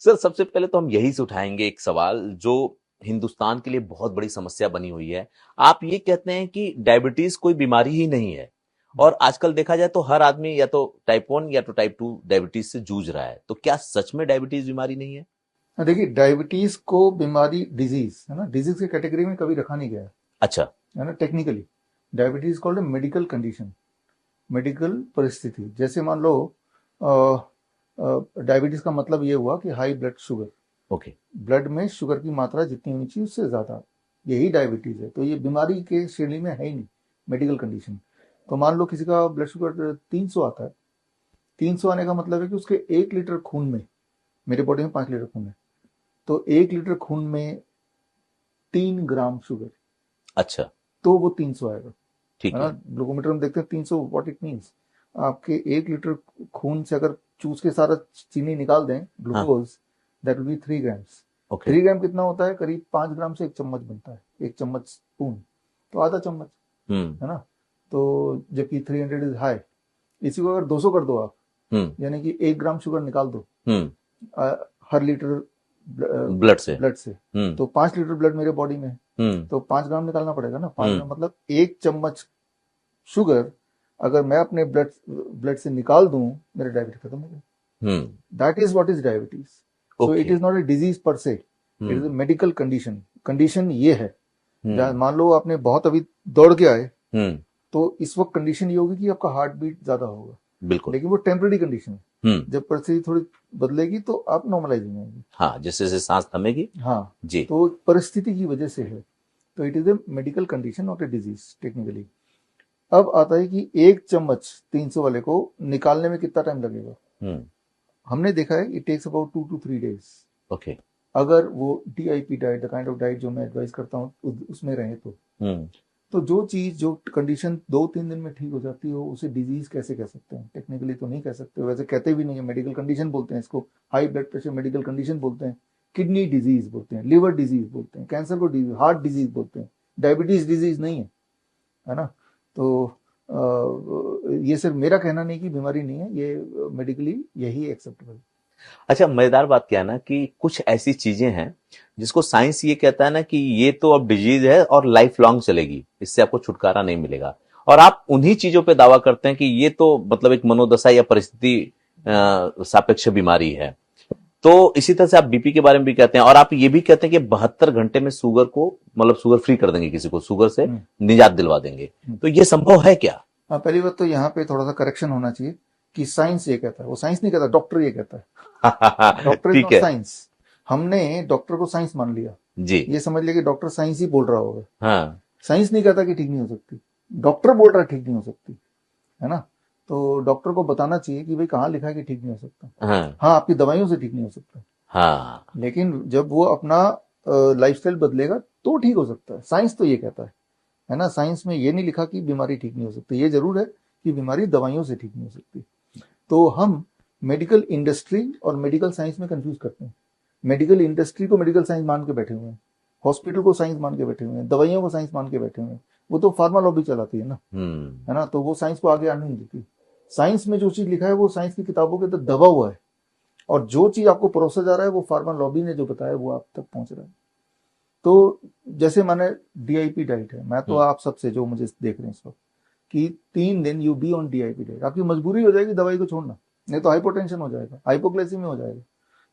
Sir सबसे पहले तो हम यही से उठाएंगे एक सवाल जो हिंदुस्तान के लिए बहुत बड़ी समस्या बनी हुई है। आप ये कहते हैं कि डायबिटीज कोई बीमारी ही नहीं है, और आजकल देखा जाए तो हर आदमी या तो टाइप 1 या तो टाइप 2 डायबिटीज से जूझ रहा है, तो क्या सच में डायबिटीज बीमारी नहीं है? देखिए, डायबिटीज को बीमारी, डिजीज है ना, डिजीज की कैटेगरी में कभी रखा नहीं गया अच्छा। है ना। Technically diabetes called a medical condition, medical परिस्थिति। जैसे मान लो डायबिटीज का मतलब ये हुआ कि high blood sugar, okay. Blood में शुगर की मात्रा जितनी होनी चाहिए उससे ज्यादा, यही डायबिटीज है। तो ये बीमारी के श्रेणी में है ही नहीं, मेडिकल कंडीशन। तो मान लो किसी का ब्लड शुगर 300 आता है, 300 आने का मतलब है कि उसके 1 लीटर खून में, मेरे बॉडी में 5 लीटर खून है, तो 1 लीटर खून में 3 ग्राम शुगर, अच्छा। तो वो 300 आएगा, ठीक है ना। है। ग्लूकोमीटर में देखते हैं 300, व्हाट इट मीन्स, आपके 1 लीटर खून से अगर चूस के सारा चीनी निकाल दें, हाँ। Glucose, that will be 3 grams. Okay. 3 ग्राम कितना होता है? करीब 5 ग्राम से 1 चम्मच बनता है, 1 चम्मच स्पून, तो आधा चम्मच, हम्म। है ना। तो जबकि 300 इज हाई, इसी को अगर 200 कर दो आप, हम्म। यानी कि 1 ग्राम शुगर निकाल दो हम्म। हर लीटर ब्लड से। ब्लड से, हम्म। तो 5 लीटर ब्लड मेरे बॉडी में है, हम्म। तो 5 ग्राम निकालना पड़ेगा ना। 5 ग्राम हम्म। मतलब 1 चम्मच शुगर अगर मैं अपने ब्लड ब्लड से निकाल दूं, मेरा डायबिटीज खत्म हो गया। Hmm. That is what is diabetes. So it okay. Is not a disease per se, it is a hmm. Medical condition. Condition ये है, जहाँ हम्म। मान लो आपने बहुत अभी दौड़ के आए, हम्म। तो इस वक्त कंडीशन ये होगी कि आपका हार्ट बीट ज्यादा होगा, बिल्कुल। लेकिन वो टेम्पररी कंडीशन है। हम्म। जब परिस्थिति थोड़ी बदलेगी तो आप नॉर्मलाइज हो जाएंगे। हाँ, जैसे जैसे सांस थमेगी। हाँ, जी। तो परिस्थिति की वजह से है। तो it is A medical condition, not a disease technically. अब आता है कि 1 चम्मच 300 वाले को निकालने में कितना टाइम लगेगा। हम्म। हमने देखा है it takes about 2 to 3 days, okay. अगर वो DIP diet, the kind of diet जो मैं एडवाइस करता हूँ उसमें रहे तो। हम्म। तो जो चीज, जो कंडीशन 2-3 दिन में ठीक हो जाती हो, उसे डिजीज कैसे कह सकते हैं? टेक्निकली तो नहीं कह सकते, वैसे कहते भी नहीं है, मेडिकल कंडीशन बोलते हैं इसको। High blood pressure medical condition बोलते हैं, किडनी डिजीज बोलते हैं, लिवर डिजीज बोलते हैं, कैंसर को डिजीज, हार्ट डिजीज बोलते हैं। डायबिटीज डिजीज नहीं है, है ना। तो ये सिर्फ मेरा कहना नहीं कि बीमारी नहीं है, ये मेडिकली यही एक्सेप्टेबल। अच्छा, मजेदार बात क्या है ना कि कुछ ऐसी चीजें हैं जिसको साइंस ये कहता है ना कि ये तो अब डिजीज है और लाइफ लॉन्ग चलेगी, इससे आपको छुटकारा नहीं मिलेगा, और आप उन्हीं चीजों पे दावा करते हैं कि ये तो मतलब एक मनोदशा या परिस्थिति सापेक्ष बीमारी है। तो इसी तरह से आप बीपी के बारे में भी कहते हैं, और आप ये भी कहते हैं कि 72 घंटे में शुगर को मतलब शुगर फ्री कर देंगे, किसी को शुगर से निजात दिलवा देंगे। तो ये संभव है क्या? हाँ, पहली बात तो यहाँ पे थोड़ा सा करेक्शन होना चाहिए कि साइंस ये कहता है, वो साइंस नहीं कहता, डॉक्टर ये कहता है। डॉक्टर इज ठीक नॉट है। साइंस। हमने डॉक्टर को साइंस मान लिया, जी। ये समझ लिया कि डॉक्टर साइंस ही बोल रहा होगा। हाँ। साइंस नहीं कहता कि ठीक नहीं हो सकती, डॉक्टर बोल रहा है ठीक नहीं हो सकती, है ना। तो डॉक्टर को बताना चाहिए कि भाई कहाँ लिखा है कि ठीक नहीं हो सकता। हाँ। हाँ, आपकी दवाइयों से ठीक नहीं हो सकता, हाँ। लेकिन जब वो अपना लाइफस्टाइल बदलेगा तो ठीक हो सकता है। साइंस तो ये कहता है ना। साइंस में ये नहीं लिखा कि बीमारी ठीक नहीं हो सकती, ये जरूर है कि बीमारी दवाइयों से ठीक नहीं हो सकती। तो हम मेडिकल इंडस्ट्री और मेडिकल साइंस में कंफ्यूज करते हैं। मेडिकल इंडस्ट्री को मेडिकल साइंस मान के बैठे हुए हैं, हॉस्पिटल को साइंस मान के बैठे हुए हैं, दवाइयों को साइंस मान के बैठे हुए हैं। वो तो फार्मा लॉबी चलाती है ना, है ना। तो वो साइंस को आगे आने नहीं देती। साइंस में जो चीज लिखा है वो साइंस की किताबों के अंदर दबा हुआ है, और जो चीज आपको परोसा जा रहा है वो फार्मा लॉबी ने जो बताया वो आप तक पहुंच रहा है। तो जैसे माने DIP डाइट है, मैं तो आप सबसे जो मुझे देख रहे हैं इस वक्त, कि 3 दिन you be on DIP diet, आपकी मजबूरी हो जाएगी दवाई को छोड़ना, नहीं तो हाइपोटेंशन हो जाएगा, हाइपोग्लाइसीमिया हो जाएगा।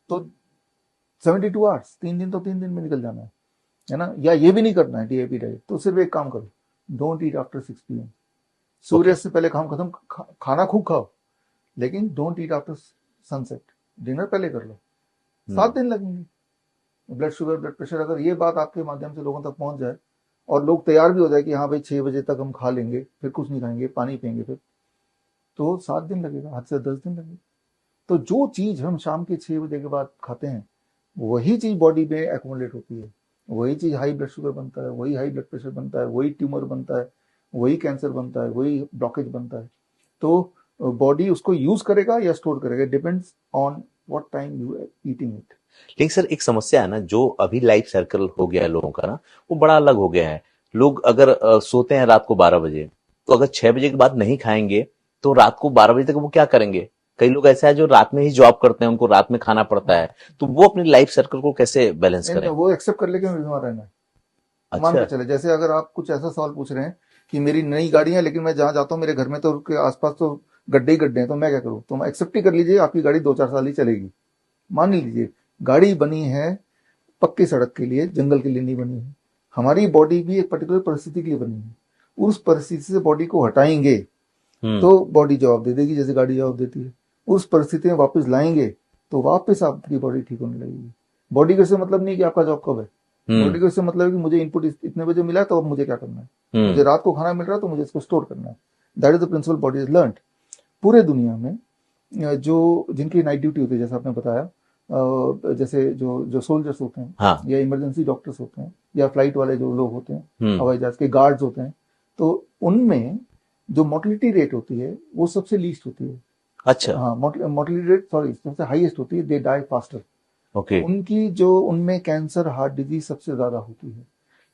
तो 72 आवर्स, 3 दिन तो 3 दिन में निकल जाना है ना। या ये भी नहीं करना है DIP डाइट, तो सिर्फ एक काम करो, डोंट ईट आफ्टर 6 PM। सूर्य से पहले काम खत्म, खाना खूब खाओ, लेकिन don't eat after sunset, dinner पहले कर लो। 7 दिन लगेंगे। ब्लड शुगर, ब्लड प्रेशर, अगर ये बात आपके माध्यम से लोगों तक पहुंच जाए और लोग तैयार भी हो जाए कि हाँ भाई 6 बजे तक हम खा लेंगे, फिर कुछ नहीं खाएंगे, पानी पियेंगे, फिर तो 7 दिन लगेगा, हद से 10 दिन लगेगा। तो जो चीज हम शाम के 6 बजे के बाद खाते हैं, वही चीज बॉडी में एक्यूमुलेट होती है, वही चीज हाई ब्लड शुगर बनता है, वही हाई ब्लड प्रेशर बनता है, वही ट्यूमर बनता है, वही कैंसर बनता है, वही ब्लॉकेज बनता है। तो बॉडी उसको यूज करेगा या स्टोर करेगा, depends on what time you are eating it. लेकिन सर एक समस्या है ना, जो अभी लाइफ सर्कल हो गया है लोगों का ना, वो बड़ा अलग हो गया है। लोग अगर सोते हैं रात को 12 बजे, तो अगर 6 बजे के बाद नहीं खाएंगे तो रात को 12 बजे तक वो क्या करेंगे? कई लोग ऐसा है जो रात में ही जॉब करते हैं, उनको रात में खाना पड़ता है, तो वो अपनी लाइफ सर्कल को कैसे बैलेंस करें? वो एक्सेप्ट कर ले कि हमें बीमार रहना है। मान के चले, जैसे अगर आप कुछ ऐसा सवाल पूछ रहे हैं कि मेरी नई गाड़ी है लेकिन मैं जहां जाता हूँ मेरे घर में तो उसके आसपास तो गड्ढे ही गड्ढे हैं, तो मैं क्या करूँ? तो एक्सेप्ट ही कर लीजिए आपकी गाड़ी 2-4 साल ही चलेगी। मान लीजिए गाड़ी बनी है पक्की सड़क के लिए, जंगल के लिए नहीं बनी है। हमारी बॉडी भी एक पर्टिकुलर परिस्थिति के लिए बनी है, उस परिस्थिति से बॉडी को हटाएंगे तो बॉडी जवाब दे देगी जैसे गाड़ी जवाब देती है। उस परिस्थिति में वापस लाएंगे तो वापस आपकी बॉडी ठीक होने लगेगी। बॉडी का से मतलब नहीं कि आपका जॉब कब है, बॉडी का से मतलब है कि मुझे इनपुट इतने बजे मिला है तो अब मुझे क्या करना है, मुझे रात को खाना मिल रहा है तो मुझे इसको स्टोर करना है। That is the principle body is learned. पूरे दुनिया में जो जिनकी नाइट ड्यूटी होती है, जैसे आपने बताया, जैसे जो सोल्जर्स होते हैं, हाँ, या इमरजेंसी डॉक्टर्स होते हैं, या फ्लाइट वाले जो लोग होते हैं, हवाई जहाज के गार्ड्स होते हैं, तो उनमें जो मोर्टिलिटी रेट होती है वो सबसे लीस्ट होती है। अच्छा, हाँ, मोर्टिलिटी रेट सबसे हाईएस्ट होती है। They die faster. ओके, उनकी जो उनमें कैंसर, हार्ट डिजीज सबसे ज्यादा होती है।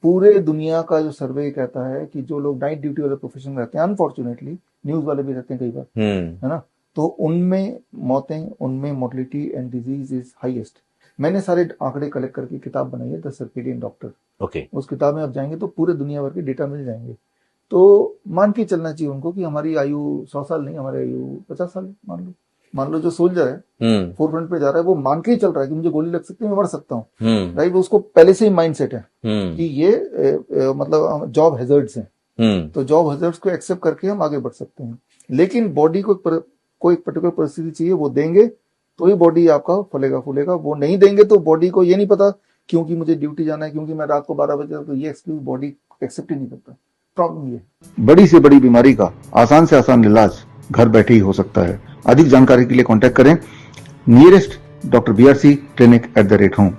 पूरे दुनिया का जो सर्वे कहता है कि जो लोग नाइट ड्यूटी वाले प्रोफेशन में रहते हैं, अनफॉर्चुनेटली न्यूज वाले भी रहते हैं कई बार, है ना, तो उनमें मौतें, उनमें mortality and disease is highest. मैंने सारे आंकड़े कलेक्ट करके किताब बनाई है, द सर्केडियन डॉक्टर। ओके, उस किताब में आप जाएंगे तो पूरे दुनिया भर के डेटा मिल जाएंगे। तो मान के चलना चाहिए उनको कि हमारी आयु 100 साल नहीं, हमारी आयु 50 साल मान लो जो सोल्जर है फोरफ्रंट पे जा रहा है, वो मान के ही चल रहा है कि मुझे गोली लग सकती है, मैं मर सकता हूँ, राइट। उसको पहले से ही माइंड सेट है कि ये मतलब जॉब हैजर्ड्स हैं, तो जॉब हैजर्ड्स को एक्सेप्ट करके हम आगे बढ़ सकते हैं। लेकिन बॉडी को कोई पर्टिकुलर परिस्थिति चाहिए, वो देंगे तो ही बॉडी आपका फलेगा फूलेगा। वो नहीं देंगे तो बॉडी को ये नहीं पता क्योंकि मुझे ड्यूटी जाना है, क्योंकि मैं रात को 12 बजे, तो ये एक्सक्यूज बॉडी एक्सेप्ट ही नहीं करता। प्रॉब्लम ये बड़ी से बड़ी बीमारी का आसान से आसान इलाज घर बैठे ही हो सकता है। अधिक जानकारी के लिए कांटेक्ट करें nearest doctor BRC clinic @home।